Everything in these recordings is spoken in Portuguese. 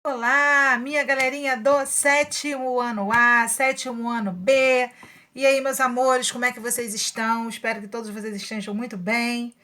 Olá, minha galerinha do sétimo ano A, sétimo ano B. E aí, meus amores, como é que vocês estão? Espero que todos vocês estejam muito bem,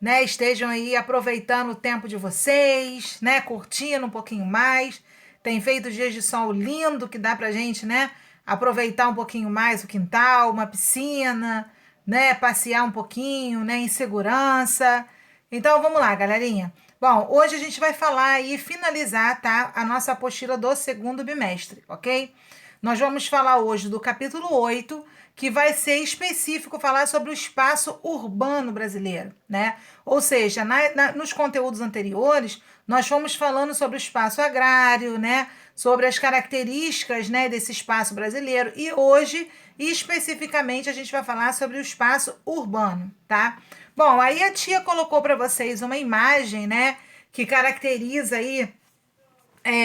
né? Estejam aí aproveitando o tempo de vocês, né? Curtindo um pouquinho mais. Tem feito dias de sol lindo que dá pra gente, né? Aproveitar um pouquinho mais o quintal, uma piscina, né? Passear um pouquinho, né? Em segurança. Então, vamos lá, galerinha. Bom, hoje a gente vai falar e finalizar, tá, a nossa apostila do segundo bimestre, ok? Nós vamos falar hoje do capítulo 8, que vai ser específico falar sobre o espaço urbano brasileiro, né? Ou seja, nos conteúdos anteriores, nós fomos falando sobre o espaço agrário, né? Sobre as características, né, desse espaço brasileiro. E hoje, especificamente, a gente vai falar sobre o espaço urbano, tá? Bom, aí a tia colocou para vocês uma imagem, né, que caracteriza aí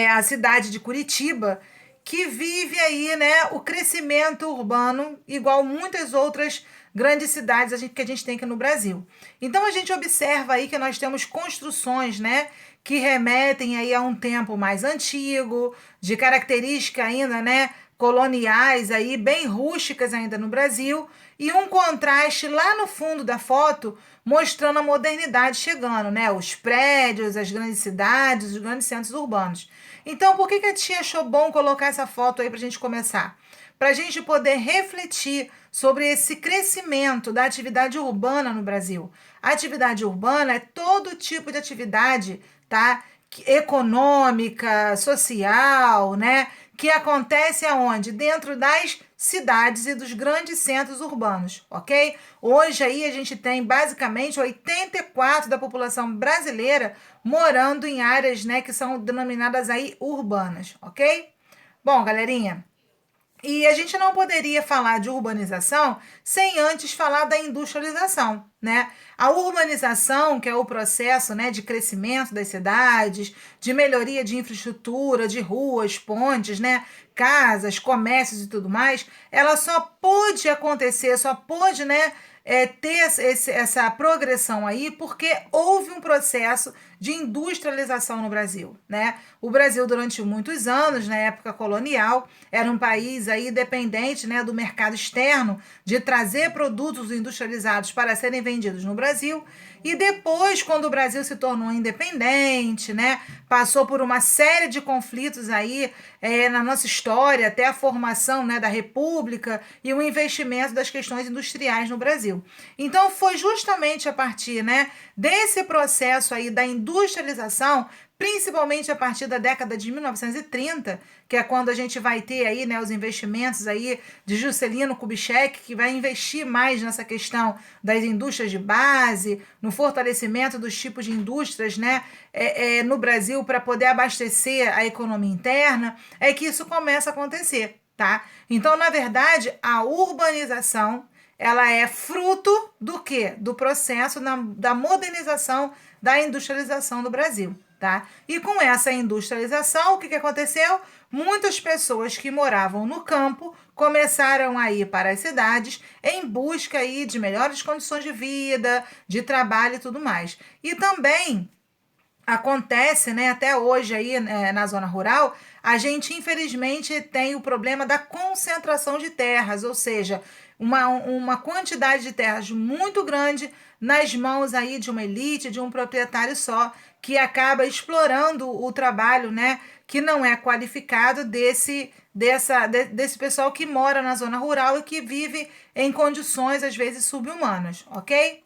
a cidade de Curitiba, que vive aí, né, o crescimento urbano, igual muitas outras grandes cidades que a gente tem aqui no Brasil. Então a gente observa aí que nós temos construções, né, que remetem aí a um tempo mais antigo, de característica ainda, né, coloniais aí, bem rústicas ainda no Brasil, e um contraste lá no fundo da foto mostrando a modernidade chegando, né? Os prédios, as grandes cidades, os grandes centros urbanos. Então, por que a tia achou bom colocar essa foto aí para a gente começar? Para a gente poder refletir sobre esse crescimento da atividade urbana no Brasil. A atividade urbana é todo tipo de atividade, tá? Econômica, social, né? Que acontece aonde? Dentro das cidades e dos grandes centros urbanos, ok? Hoje aí a gente tem basicamente 84% da população brasileira morando em áreas, né, que são denominadas aí urbanas, ok? Bom, galerinha, e a gente não poderia falar de urbanização sem antes falar da industrialização, né? A urbanização, que é o processo, né, de crescimento das cidades, de melhoria de infraestrutura, de ruas, pontes, né, casas, comércios e tudo mais, ela só pôde acontecer, só pôde, né, ter essa progressão aí, porque houve um processo de industrialização no Brasil, né? O Brasil, durante muitos anos, na época colonial, era um país aí dependente, né, do mercado externo, de trazer produtos industrializados para serem vendidos no Brasil. E depois, quando o Brasil se tornou independente, né, passou por uma série de conflitos aí na nossa história, até a formação, né, da República e o investimento das questões industriais no Brasil. Então, foi justamente a partir, né, desse processo aí da industrialização, principalmente a partir da década de 1930, que é quando a gente vai ter aí, né, os investimentos aí de Juscelino Kubitschek, que vai investir mais nessa questão das indústrias de base, no fortalecimento dos tipos de indústrias, né, no Brasil para poder abastecer a economia interna, é que isso começa a acontecer, tá? Então, na verdade, a urbanização ela é fruto do quê? Do processo da modernização, da industrialização do Brasil, tá? E com essa industrialização, o que aconteceu? Muitas pessoas que moravam no campo começaram a ir para as cidades em busca aí de melhores condições de vida, de trabalho e tudo mais. E também acontece, né, até hoje aí na zona rural, a gente infelizmente tem o problema da concentração de terras, ou seja, uma quantidade de terras muito grande nas mãos aí de uma elite, de um proprietário só, que acaba explorando o trabalho, né, que não é qualificado desse pessoal que mora na zona rural e que vive em condições às vezes subhumanas, ok?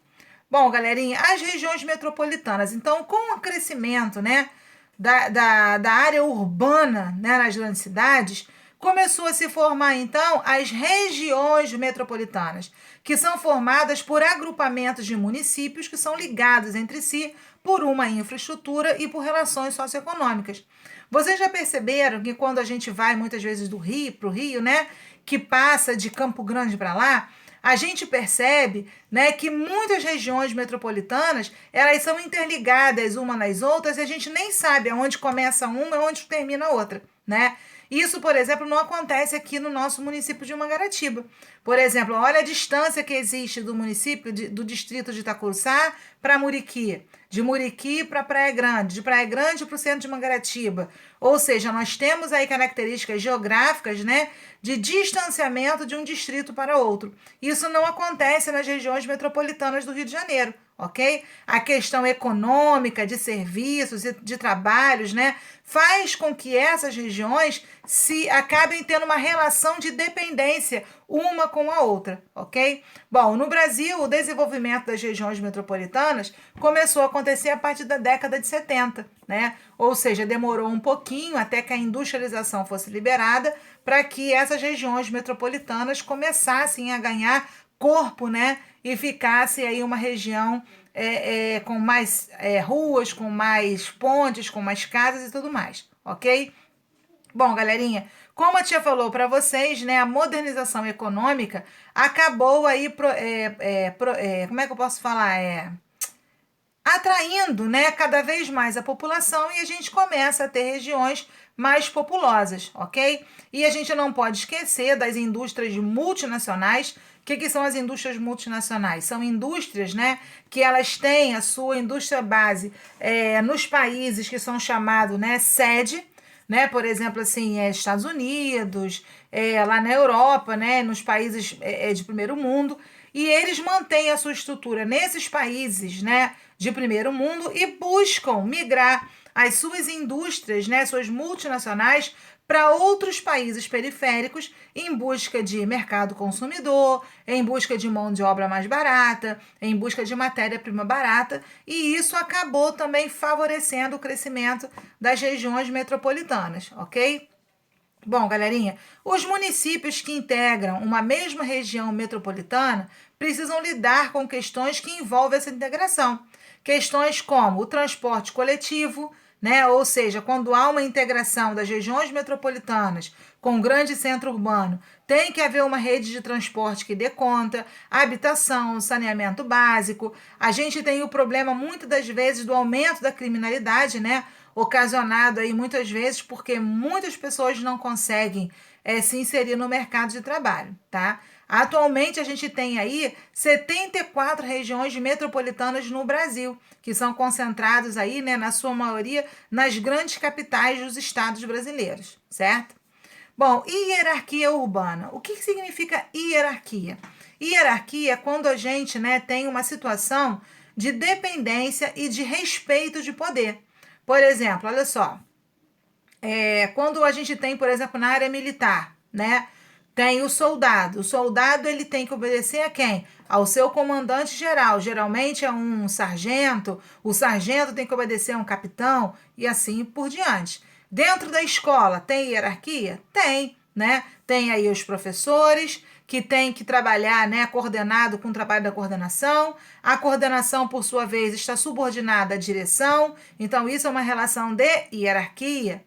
Bom, galerinha, as regiões metropolitanas. Então, com o crescimento, né, da área urbana, né, nas grandes cidades, começou a se formar, então, as regiões metropolitanas, que são formadas por agrupamentos de municípios que são ligados entre si por uma infraestrutura e por relações socioeconômicas. Vocês já perceberam que quando a gente vai muitas vezes do Rio para o Rio, né, que passa de Campo Grande para lá, a gente percebe, né, que muitas regiões metropolitanas elas são interligadas umas nas outras e a gente nem sabe aonde começa uma e onde termina a outra, né? Isso, por exemplo, não acontece aqui no nosso município de Mangaratiba. Por exemplo, olha a distância que existe do município, do distrito de Itacuruçá para Muriqui. de Muriqui para Praia Grande, de Praia Grande para o centro de Mangaratiba. Ou seja, nós temos aí características geográficas, né, de distanciamento de um distrito para outro. Isso não acontece nas regiões metropolitanas do Rio de Janeiro, ok? A questão econômica, de serviços e de trabalhos, né, faz com que essas regiões se acabem tendo uma relação de dependência uma com a outra, ok? Bom, no Brasil, o desenvolvimento das regiões metropolitanas começou a acontecer a partir da década de 70, né? Ou seja, demorou um pouquinho até que a industrialização fosse liberada para que essas regiões metropolitanas começassem a ganhar corpo, né? E ficasse aí uma região com mais ruas, com mais pontes, com mais casas e tudo mais, ok? Bom, galerinha, como a tia falou para vocês, né, a modernização econômica acabou aí, como é que eu posso falar? Atraindo, né, cada vez mais a população e a gente começa a ter regiões mais populosas, ok? E a gente não pode esquecer das indústrias multinacionais. O que são as indústrias multinacionais? São indústrias, né, que elas têm a sua indústria base nos países que são chamados, né, sede, né? Por exemplo, assim, Estados Unidos, lá na Europa, né? Nos países de primeiro mundo, e eles mantêm a sua estrutura nesses países, né? De primeiro mundo e buscam migrar as suas indústrias, né? Suas multinacionais para outros países periféricos em busca de mercado consumidor, em busca de mão de obra mais barata, em busca de matéria-prima barata, e isso acabou também favorecendo o crescimento das regiões metropolitanas, ok? Bom, galerinha, os municípios que integram uma mesma região metropolitana precisam lidar com questões que envolvem essa integração. Questões como o transporte coletivo, né? Ou seja, quando há uma integração das regiões metropolitanas com o grande centro urbano, tem que haver uma rede de transporte que dê conta, habitação, saneamento básico. A gente tem o problema, muitas das vezes, do aumento da criminalidade, né? Ocasionado aí muitas vezes porque muitas pessoas não conseguem se inserir no mercado de trabalho, tá? Atualmente a gente tem aí 74 regiões metropolitanas no Brasil, que são concentrados aí, né, na sua maioria, nas grandes capitais dos estados brasileiros, certo? Bom, e hierarquia urbana? O que significa hierarquia? Hierarquia é quando a gente, né, tem uma situação de dependência e de respeito de poder. Por exemplo, olha só, quando a gente tem, por exemplo, na área militar, né? Tem o soldado. O soldado ele tem que obedecer a quem? Ao seu comandante geral. Geralmente é um sargento. O sargento tem que obedecer a um capitão e assim por diante. Dentro da escola tem hierarquia? Tem, né? Tem aí os professores que têm que trabalhar, né, coordenado com o trabalho da coordenação. A coordenação, por sua vez, está subordinada à direção. Então, isso é uma relação de hierarquia.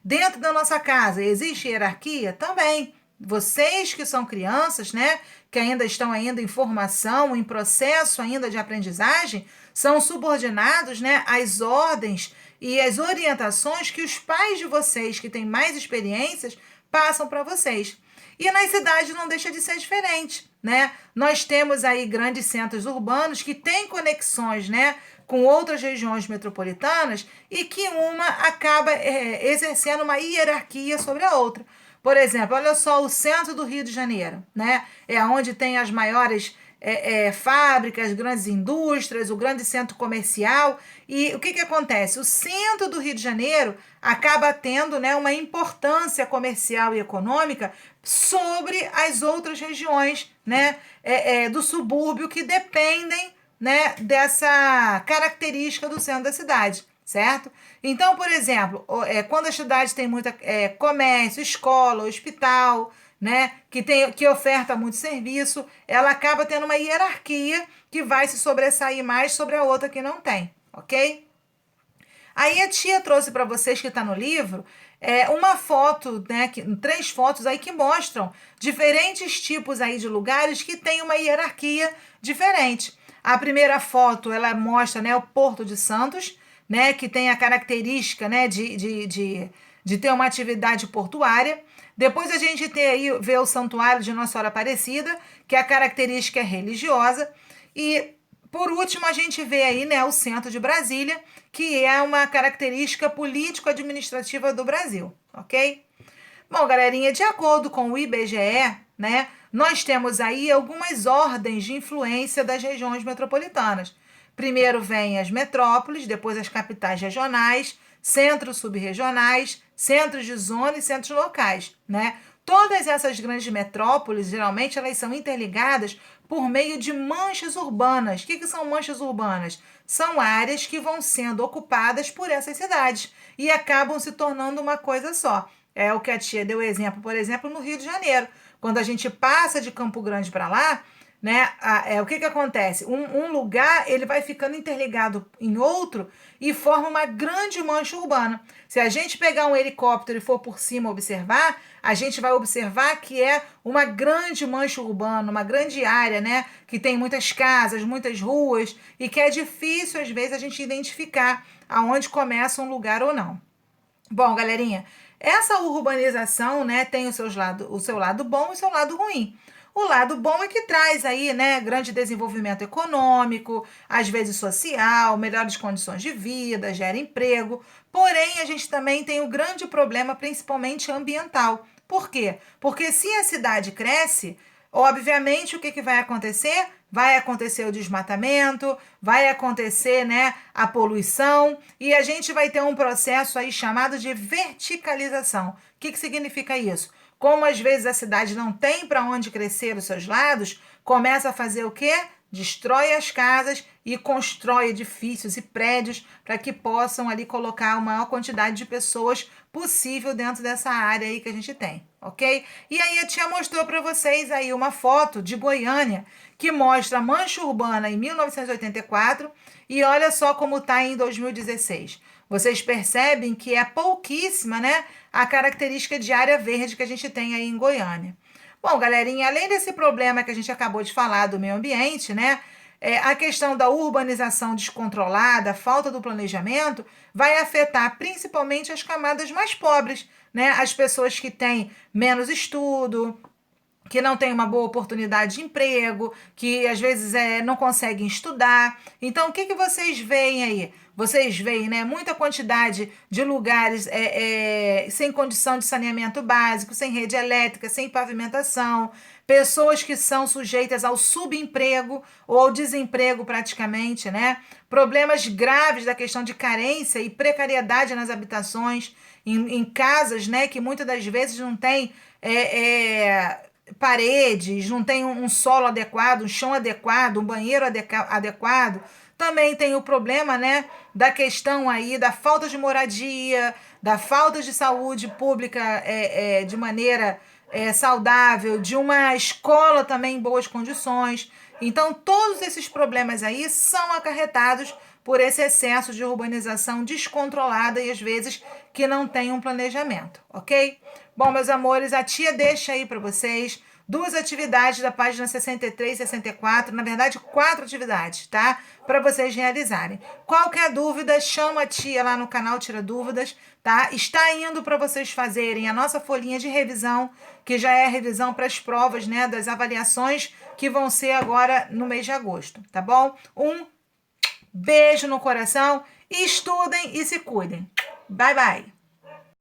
Dentro da nossa casa, existe hierarquia? Também. Vocês que são crianças, né, que ainda estão ainda em formação, em processo ainda de aprendizagem, são subordinados, né, às ordens e às orientações que os pais de vocês, que têm mais experiências, passam para vocês. E nas cidades não deixa de ser diferente, né? Nós temos aí grandes centros urbanos que têm conexões, né, com outras regiões metropolitanas e que uma acaba exercendo uma hierarquia sobre a outra. Por exemplo, olha só o centro do Rio de Janeiro, né? É onde tem as maiores fábricas, grandes indústrias, o grande centro comercial. E o que acontece? O centro do Rio de Janeiro acaba tendo, né, uma importância comercial e econômica sobre as outras regiões, né, do subúrbio que dependem, né, dessa característica do centro da cidade, certo? Então, por exemplo, quando a cidade tem muito comércio, escola, hospital, né, que oferta muito serviço, ela acaba tendo uma hierarquia que vai se sobressair mais sobre a outra que não tem, ok? Aí a tia trouxe para vocês que está no livro uma foto, né, 3 fotos aí que mostram diferentes tipos aí de lugares que têm uma hierarquia diferente. A primeira foto ela mostra, né, o Porto de Santos, né, que tem a característica, né, de ter uma atividade portuária. Depois a gente vê o Santuário de Nossa Senhora Aparecida, que a característica é religiosa. E Por último, a gente vê aí, né, o centro de Brasília, que é uma característica político-administrativa do Brasil, ok? Bom, galerinha, de acordo com o IBGE, né, nós temos aí algumas ordens de influência das regiões metropolitanas. Primeiro vem as metrópoles, depois as capitais regionais, centros subregionais, centros de zona e centros locais, né? Todas essas grandes metrópoles, geralmente, elas são interligadas por meio de manchas urbanas. O que são manchas urbanas? São áreas que vão sendo ocupadas por essas cidades e acabam se tornando uma coisa só. É o que a tia deu exemplo, por exemplo, no Rio de Janeiro. Quando a gente passa de Campo Grande para lá, né, o que acontece? Um lugar ele vai ficando interligado em outro e forma uma grande mancha urbana. Se a gente pegar um helicóptero e for por cima observar, a gente vai observar que é uma grande mancha urbana, uma grande área, né, que tem muitas casas, muitas ruas e que é difícil às vezes a gente identificar aonde começa um lugar ou não. Bom, galerinha, essa urbanização, né, tem o seu lado bom e o seu lado ruim. O lado bom é que traz aí, né, grande desenvolvimento econômico, às vezes social, melhores condições de vida, gera emprego. Porém, a gente também tem um grande problema, principalmente ambiental. Por quê? Porque se a cidade cresce, obviamente, o que vai acontecer? Vai acontecer o desmatamento, vai acontecer, né, a poluição e a gente vai ter um processo aí chamado de verticalização. O que significa isso? Como às vezes a cidade não tem para onde crescer os seus lados, começa a fazer o quê? Destrói as casas e constrói edifícios e prédios para que possam ali colocar a maior quantidade de pessoas possível dentro dessa área aí que a gente tem, ok? E aí a tia mostrou para vocês aí uma foto de Goiânia que mostra a mancha urbana em 1984 e olha só como está em 2016. Vocês percebem que é pouquíssima, né, a característica de área verde que a gente tem aí em Goiânia. Bom, galerinha, além desse problema que a gente acabou de falar do meio ambiente, né? A questão da urbanização descontrolada, a falta do planejamento, vai afetar principalmente as camadas mais pobres, né? As pessoas que têm menos estudo, que não tem uma boa oportunidade de emprego, que às vezes não conseguem estudar. Então, o que vocês veem aí? Vocês veem, né, muita quantidade de lugares sem condição de saneamento básico, sem rede elétrica, sem pavimentação, pessoas que são sujeitas ao subemprego ou ao desemprego praticamente, né? Problemas graves da questão de carência e precariedade nas habitações, em casas, né, que muitas das vezes não tem paredes, não tem um solo adequado, um chão adequado, um banheiro adequado. Também tem o problema, né, da questão aí da falta de moradia, da falta de saúde pública de maneira saudável, de uma escola também em boas condições. Então, todos esses problemas aí são acarretados por esse excesso de urbanização descontrolada e às vezes que não tem um planejamento, ok? Bom, meus amores, a tia deixa aí para vocês duas atividades da página 63 e 64, na verdade 4 atividades, tá? Para vocês realizarem. Qualquer dúvida, chama a tia lá no canal Tira Dúvidas, tá? Está indo para vocês fazerem a nossa folhinha de revisão, que já é a revisão para as provas, né, das avaliações que vão ser agora no mês de agosto, tá bom? Um beijo no coração, estudem e se cuidem. Bye, bye!